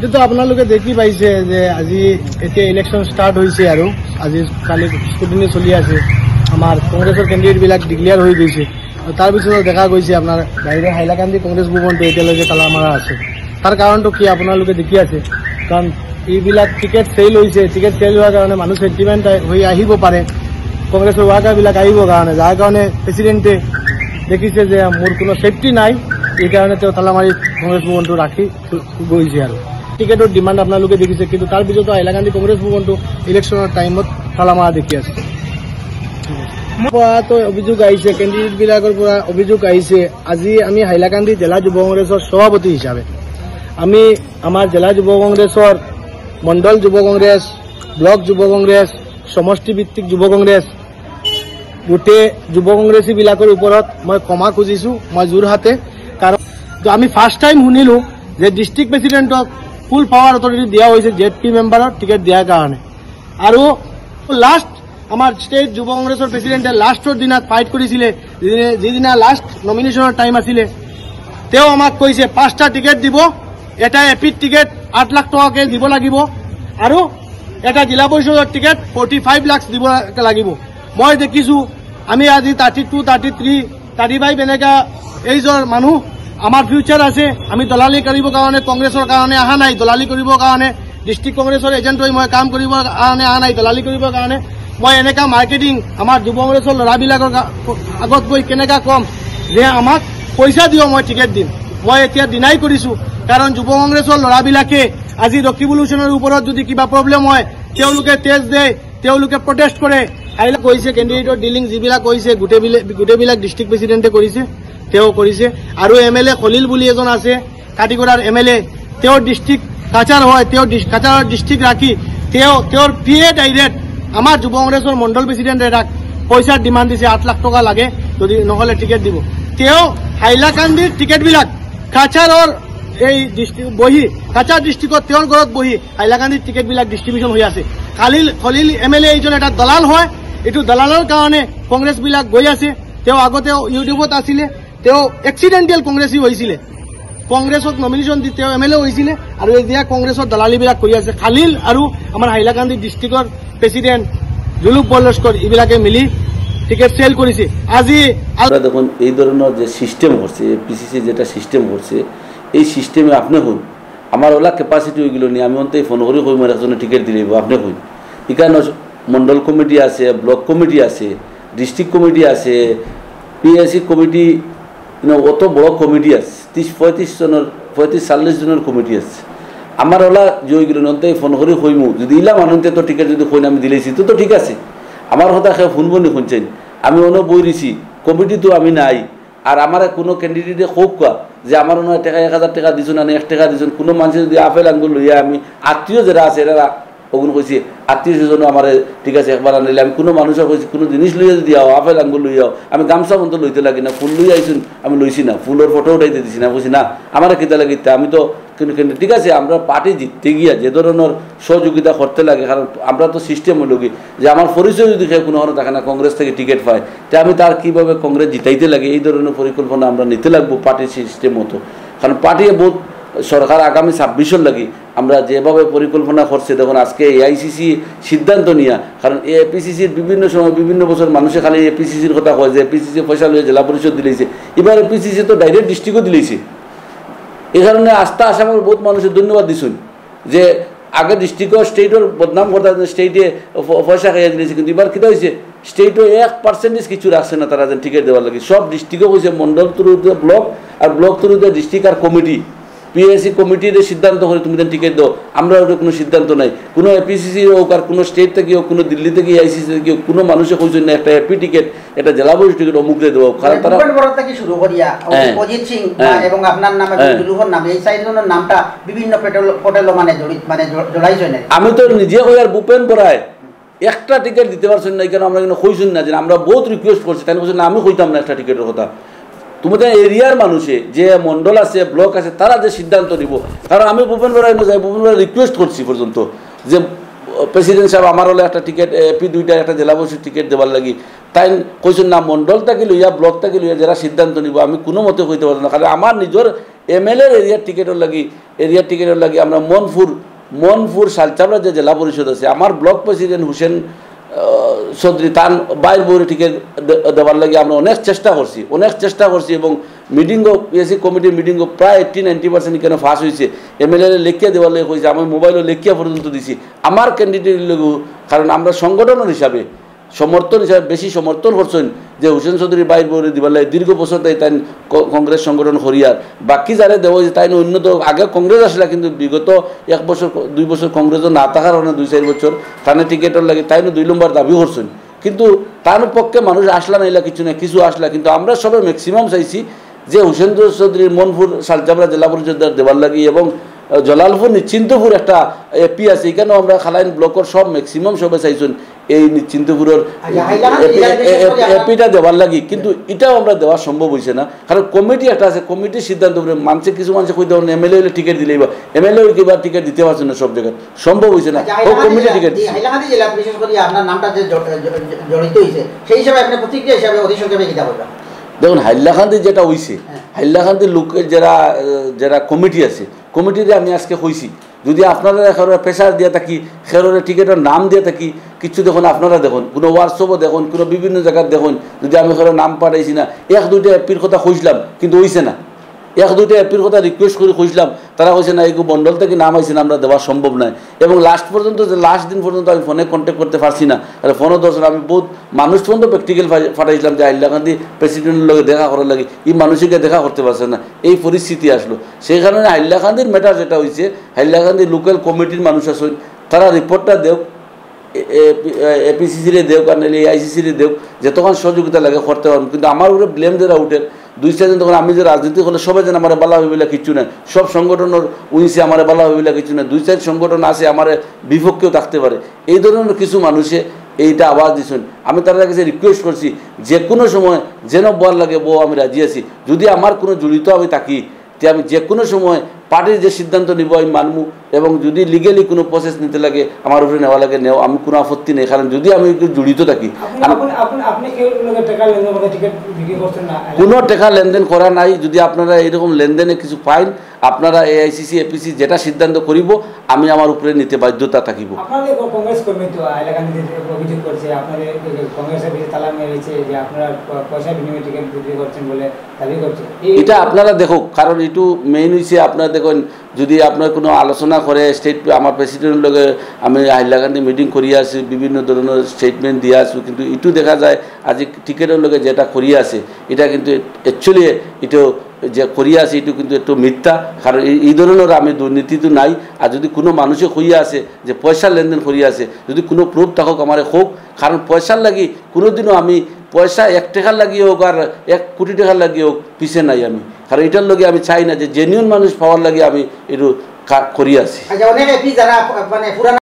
এতিয়াতো আপোনালোকে দেখি পাইছে যে আজি এতিয়া ইলেকশ্যন ষ্টাৰ্ট হৈছে আৰু আজি কালি স্কুটিনি চলি আছে আমাৰ কংগ্ৰেছৰ কেণ্ডিডেটবিলাক ডিক্লেয়াৰ হৈ গৈছে তাৰপিছত দেখা গৈছে আপোনাৰ বাহিৰে হাইলাকান্দি কংগ্ৰেছ ভৱনটো এতিয়ালৈকে তালা মাৰা আছে তাৰ কাৰণটো কি আপোনালোকে দেখি আছে কাৰণ এইবিলাক টিকেট চেল হৈছে টিকেট চেল হোৱাৰ কাৰণে মানুহ চেণ্টিমেণ্ট হৈ আহিব পাৰে কংগ্ৰেছৰ ৱাৰ্কাৰবিলাক আহিবৰ কাৰণে যাৰ কাৰণে প্ৰেচিডেণ্টে দেখিছে যে মোৰ কোনো ছেফটি নাই এইকাৰণে তেওঁ তালা মাৰি কংগ্ৰেছ ভৱনটো ৰাখি গৈছে আৰু টিকেটৰ ডিমাণ্ড আপোনালোকে দেখিছে কিন্তু তাৰ পিছতো হাইলাকান্দি কংগ্ৰেছ ভৱনটো ইলেকশ্যনৰ টাইমত তালা মাৰা দেখি আছে পৰাতো অভিযোগ আহিছে কেণ্ডিডেটবিলাকৰ পৰা অভিযোগ আহিছে আজি আমি হাইলাকান্দি জিলা যুৱ কংগ্ৰেছৰ সভাপতি হিচাপে আমি আমাৰ জিলা যুৱ কংগ্ৰেছৰ মণ্ডল যুৱ কংগ্ৰেছ ব্লক যুৱ কংগ্ৰেছ সমষ্টিভিত্তিক যুৱ কংগ্ৰেছ গোটেই যুৱ কংগ্ৰেছীবিলাকৰ ওপৰত মই ক্ষমা খুজিছোঁ মই যোৰহাটে কাৰণ আমি ফাৰ্ষ্ট টাইম শুনিলোঁ যে ডিষ্ট্ৰিক্ট প্ৰেচিডেণ্টক ফুল পাৱাৰ অথৰিটি দিয়া হৈছে ZP মেম্বাৰৰ টিকেট দিয়াৰ কাৰণে আৰু লাষ্ট আমাৰ ষ্টেট যুৱ কংগ্ৰেছৰ প্ৰেচিডেণ্টে লাষ্টৰ দিনাত ফাইট কৰিছিলে যিদিনা লাষ্ট নমিনেশ্যনৰ টাইম আছিলে তেওঁ আমাক কৈছে 5টা টিকেট দিব এটা এপিত টিকেট 8 লাখ টকাকৈ দিব লাগিব আৰু এটা জিলা পৰিষদৰ টিকেট 45 লাখ দিব লাগিব মই দেখিছোঁ আমি আজি 32, 33, 35 এনেকা এইজৰ মানুহ আমাৰ ফিউচাৰ আছে আমি দলালি কৰিবৰ কাৰণে কংগ্ৰেছৰ কাৰণে অহা নাই দলালি কৰিবৰ কাৰণে ডিষ্ট্ৰিক্ট কংগ্ৰেছৰ এজেণ্ট হৈ মই কাম কৰিবৰ কাৰণে অহা নাই দলালি কৰিবৰ কাৰণে মই এনেকা মাৰ্কেটিং আমাৰ যুৱ কংগ্ৰেছৰ ল'ৰাবিলাকৰ আগত গৈ কেনেকা কম যে আমাক পইচা দিও মই টিকেট দিম মই এতিয়া ডিনাই কৰিছোঁ কাৰণ যুৱ কংগ্ৰেছৰ ল'ৰাবিলাকে আজি ৰকিবুলেশ্যনৰ ওপৰত যদি কিবা প্ৰব্লেম হয় তেওঁলোকে তেজ দিয়ে তেওঁলোকে প্ৰটেষ্ট কৰে আহিলে কৈছে কেণ্ডিডেটৰ ডিলিং যিবিলাক কৈছে গোটেইবিলাক ডিষ্ট্ৰিক্ট প্ৰেচিডেণ্টে কৰিছে তেওঁ কৰিছে আৰু MLA খলিল বুলি এজন আছে কাটিগড়াৰ MLA তেওঁৰ ডিষ্ট্ৰিক্ট কাছাৰ হয় তেওঁ কাছাৰৰ ডিষ্ট্ৰিক্ট ৰাখি তেওঁৰ PA ডাইৰেক্ট আমাৰ যুৱ কংগ্ৰেছৰ মণ্ডল প্ৰেচিডেণ্টে পইচাৰ ডিমাণ্ড দিছে 8 লাখ টকা লাগে যদি নহ'লে টিকেট দিব তেওঁ হাইলাকান্দিৰ টিকেটবিলাক কাছাৰৰ এই বহি কাছাৰ ডিষ্ট্ৰিক্টত তেওঁৰ ঘৰত বহি হাইলাকান্দিৰ টিকেটবিলাক ডিষ্ট্ৰিবিউশ্যন হৈ আছে খলিল MLA এইজন এটা দলাল হয় এইটো দলালৰ কাৰণে কংগ্ৰেছবিলাক গৈ আছে তেওঁ আগতে ইউটিউবত আছিলে তেওঁ এক্সিডেণ্টেল কংগ্ৰেছী হৈছিলে কংগ্ৰেছক নমিনেশ্যন দি তেওঁ MLA হৈছিলে আৰু এতিয়া কংগ্ৰেছৰ দলালিবিলাক কৰি আছে খালিল আৰু আমাৰ হাইলাকান্দি ডিষ্ট্ৰিক্টৰ প্ৰেচিডেণ্ট জুলুক বল্লস্কৰ এইবিলাকে মিলি টিকেট সেল করেছে আজি দেখুন এই ধরনের যে সিস্টেম করছে পিসিসি যেটা সিস্টেম করছে এই সিস্টেমে আপনি হন আমার ওলা ক্যাপাসিটি ওইগুলো নিয়ে আমি অন্তত ফোন করে কই একজন টিকেট দিলে আপনি হন এখানে মন্ডল কমিটি আছে ব্লক কমিটি আছে ডিস্ট্রিক্ট কমিটি আছে PSC কমিটি অত বড় কমিটি আছে 30-35 জনের 35-40 জনের কমিটি আছে আমার ওলা যে ওইগুলো অন্তত ফোন করে কইমু যদি ইলা মানুষতে তো টিকেট যদি কইন আমি দিলেছি তো ঠিক আছে আমার কথা খেয়ে শুনবো নি শুনছেন আমি অন্য বই দিছি কমিটি তো আমি নাই আর আমার কোনো ক্যান্ডিডেটে হোক কোয়া যে আমার অন্য টাকা 1000 টাকা দিছুন না 1 টাকা দিছুন কোনো মানুষ যদি আপেল আঙ্গুল লইয়া আমি আত্মীয় যারা আছে এরা ওগুন কইছি আত্মীয় স্বজন আমার ঠিক আছে একবার আনলে আমি কোনো মানুষের কইছি কোনো জিনিস লইয়া যদি আও আপেল আঙ্গুল লইয়াও আমি গামছা বন্ধ লইতে লাগি না ফুল লইয়া আইছুন আমি লইছি না ফুলের ফটো উঠাইতে দিছি না কইছি না আমার কিতা লাগিতে আমি তো কিন্তু ঠিক আছে আমরা পার্টি জিততে গিয়া যে ধরনের সহযোগিতা করতে লাগে কারণ আমরা তো সিস্টেম হলো কি যে আমার পরিচয় যদি কোনো হলো থাকে না কংগ্রেস থেকে টিকিট পায় তা আমি তার কীভাবে কংগ্রেস জিতাইতে লাগে এই ধরনের পরিকল্পনা আমরা নিতে লাগবো পার্টির সিস্টেম মতো কারণ পার্টি বহুত সরকার আগামী 26-এর লাগি আমরা যেভাবে পরিকল্পনা করছে দেখুন আজকে AICC সিদ্ধান্ত নিয়া কারণ APCCর বিভিন্ন সময় বিভিন্ন বছর মানুষে খালি APCCর কথা কয় যে APCC পয়সা লইয়া জেলা পরিষদ দিলেছে এবার APCC তো ডাইরেক্ট ডিস্ট্রিক্টও দিলেছে এই কারণে আস্থা আশা করে বহুত মানুষের ধন্যবাদ দিছুন যে আগে ডিস্ট্রিক্ট স্টেটের বদনাম করতে স্টেটে পয়সা খাইয়া দিয়েছে কিন্তু এবার কীটা হয়েছে স্টেটও 1% কিছু রাখছে না তারা যেন টিকিট দেওয়ার লাগে সব ডিস্ট্রিক্টও হয়েছে মন্ডল থ্রুতে ব্লক আর ব্লক থ্রুতে ডিস্ট্রিক্ট আর কমিটি PSC কমিটির সিদ্ধান্ত করে তুমি টিকিট দাও আমরা ওটা কোনো সিদ্ধান্ত নাই কোনো APCC হোক আর কোনো স্টেট থেকে হোক কোনো দিল্লি থেকে AICC থেকে হোক কোনো মানুষে কইছেন না একটা এপি টিকিট এটা জেলা পরিষদ টিকিট অমুক দিয়ে দেবো কারণ তারা থেকে শুরু করিয়া অজিত সিং এবং আপনার নামে দুলুহর নাম এই সাইডের নামটা বিভিন্ন পটেল মানে জড়াইছেন আমি তো নিজে কই আর ভূপেন বরায় একটা টিকিট দিতে পারছেন না কারণ আমরা কিন্তু কইছেন না যে আমরা বহুত রিকোয়েস্ট করছি তাই বলছেন না আমি কইতাম না একটা টিকিটের কথা তোমাদের এরিয়ার মানুষে যে মন্ডল আছে ব্লক আছে তারা যে সিদ্ধান্ত নিব কারণ আমি ভূপেন বরায় যাই ভূপেন বরায় রিকোয়েস্ট করছি পর্যন্ত যে প্রেসিডেন্ট সাহেব আমার হলে একটা টিকিট এপি দুইটা একটা জেলা পরিষদ টিকিট দেওয়ার লাগি তাই কইছেন না মন্ডলটাকে লইয়া ব্লকটাকে লইয়া যারা সিদ্ধান্ত নিব আমি কোনো মতে কইতে পারবো না কারণ আমার নিজের MLA এরিয়ার টিকিটের লাগি এরিয়া টিকেটের লাগে আমরা মনপুর শালচামড়া যে জেলা পরিষদ আছে আমার ব্লক প্রেসিডেন্ট হুসেন চৌধুরী তার বাইর বউরে টিকিট দেওয়ার লাগে আমরা অনেক চেষ্টা করছি এবং মিটিংও পিএসসি কমিটির মিটিংও প্রায় 80-90% এখানে ফাঁস হয়েছে এমএলএ লেখিয়া দেওয়ার লাগে হয়েছে আমার মোবাইলও লেখিয়া পর্যন্ত দিছি আমার ক্যান্ডিডেটের লগেও কারণ আমরা সংগঠনের হিসাবে বেশি সমর্থন করছেন যে হুসেন চৌধুরী বাইর বউরে দিবার লাগে দীর্ঘ বছর তাই তাই কংগ্রেস সংগঠন হরিয়ার বাকি যারা দেওয়া হয়েছে তাই উন্নত আগে কংগ্রেস আসলে কিন্তু বিগত 1 বছর 2 বছর কংগ্রেসও না থাকার কারণে 2-4 বছর তানে টিকেটের লাগে তাই 2 নম্বর দাবি করছেন কিন্তু তার পক্ষে মানুষ আসলা নাইলা কিছু আসলা কিন্তু আমরা সবাই ম্যাক্সিমাম চাইছি যে হুসেন চৌধুরীর মনপুর শালচামড়া জেলা পরিষদ দেওয়ার লাগি এবং জলালপুর নিশ্চিন্তপুর একটা এপি আছে এখানেও আমরা খালাইন ব্লকের সব ম্যাক্সিমাম সবাই চাইছেন এই নিশ্চিন্তপুরের এপিটা দেওয়ার লাগি কিন্তু এটাও আমরা দেওয়া সম্ভব হয়েছে না কারণ কমিটি একটা আছে কমিটির সিদ্ধান্ত করে কিছু মানুষ কইতে পারেন এমএলএ হলে টিকিট দিলেই বা এমএলএ কিবার টিকিট দিতে পারছে না সব জায়গায় সম্ভব হয়েছে না ও কমিটি টিকিট হাইলাকান্দি জেলা বিশেষ করে আপনার নামটা যে জড়িত হয়েছে সেই হিসাবে আপনি প্রতিক্রিয়া হিসাবে অতি সংক্ষেপে কিতা বলবেন দেখুন হাইলাকান্দি যেটা হয়েছে হাইলাকান্দি লোকের যারা কমিটি আছে কমিটিতে আমি আজকে কইছি যদি আপনারা খেরোর প্রেশার দিয়ে থাকি খেরোর টিকেটের নাম দিয়ে থাকি কিছু দেখুন আপনারা দেখুন কোনো হোয়াটসঅ্যাপও দেখুন কোনো বিভিন্ন জায়গায় দেখুন যদি আমি খেরোর নাম পাঠাইছি না 1-2টা এপির কথা খুঁজলাম কিন্তু হইছে না 1-2টা এপির কথা রিকোয়েস্ট করে খুঁজলাম তারা কইছে না এই মন্ডল থেকে নাম আইছে না আমরা দেওয়া সম্ভব নয় এবং লাস্ট দিন পর্যন্ত আমি ফোনে কন্ট্যাক্ট করতে পারছি না আর ফোনও দর্শন আমি বহুত মানুষ পর্যন্ত প্র্যাকটিক্যাল পাঠাইছিলাম যে হাইলাকান্দি প্রেসিডেন্টের লগে দেখা করার লাগে এই মানুষকে দেখা করতে পারছে না এই পরিস্থিতি আসলো সেই কারণে হাইলাকান্দির ম্যাটার যেটা হয়েছে হাইলাকান্দির লোকাল কমিটির মানুষ আছেন তারা রিপোর্টটা দেও এপিসিসিরে দেও কারণ এআইসিসিরে দেও যতক্ষণ সহযোগিতা লাগে করতে পারবেন কিন্তু আমার উপরে ব্লেম যারা উঠে 2-4 দিন তখন আমি যে রাজনীতি করলে সবাই যেন আমার বালা হইবিলা কিচ্ছু নাই সব সংগঠনের উইসে আমার বালা হইবিলা কিচ্ছু নাই 2-4 সংগঠন আছে আমার বিপক্ষেও থাকতে পারে এই ধরনের কিছু মানুষে এইটা আওয়াজ দিচ্ছেন আমি তার কাছে রিকোয়েস্ট করছি যে কোনো সময় যেন বল লাগে বউ আমি রাজি আছি যদি আমার কোনো জড়িত আমি থাকি তে আমি যে কোনো সময় পার্টির যে সিদ্ধান্ত নিব আমি মানবো এবং যদি লিগেলি কোনো প্রসেস নিতে লাগে আমার উপরে নেওয়া লাগে নেও আমি কোনো আপত্তি নেই কারণ যদি আমি জড়িত থাকি কোনো টাকা লেনদেন করা নাই যদি আপনারা এরকম লেনদেনে কিছু পাইন আপনারা এআইসিসি এপিসি যেটা সিদ্ধান্ত করিব আমি আমার উপরে নিতে বাধ্যতা থাকিব এটা আপনারা দেখো কারণ একটু মেইন হয়েছে আপনারা দেখুন যদি আপনার কোনো আলোচনা করে স্টেট আমার প্রেসিডেন্টের লগে আমি হাইলাকান্দি মিটিং করিয়া আছি বিভিন্ন ধরনের স্টেটমেন্ট দিয়ে আসি কিন্তু এটু দেখা যায় আজ টিকেটের লগে যেটা করিয়া আছে এটা কিন্তু অ্যাকচুয়ালি এটা যে করিয়া আছে এটু কিন্তু একটু মিথ্যা কারণ এই ধরনের আমি দুর্নীতি তো নাই আর যদি কোনো মানুষে কইয়া আছে যে পয়সার লেনদেন করিয়া আছে যদি কোনো প্রুফ থাকুক আমার হোক কারণ পয়সার লাগি কোনোদিনও আমি পয়সা 1 টাকার লাগিয়ে হোক আর 1 কোটি টাকার লাগিয়ে হোক পিছে নাই আমি কারণ এটার লগে আমি চাই না যে জেনুইন মানুষ পাওয়ার লাগে আমি একটু করিয়া আছি।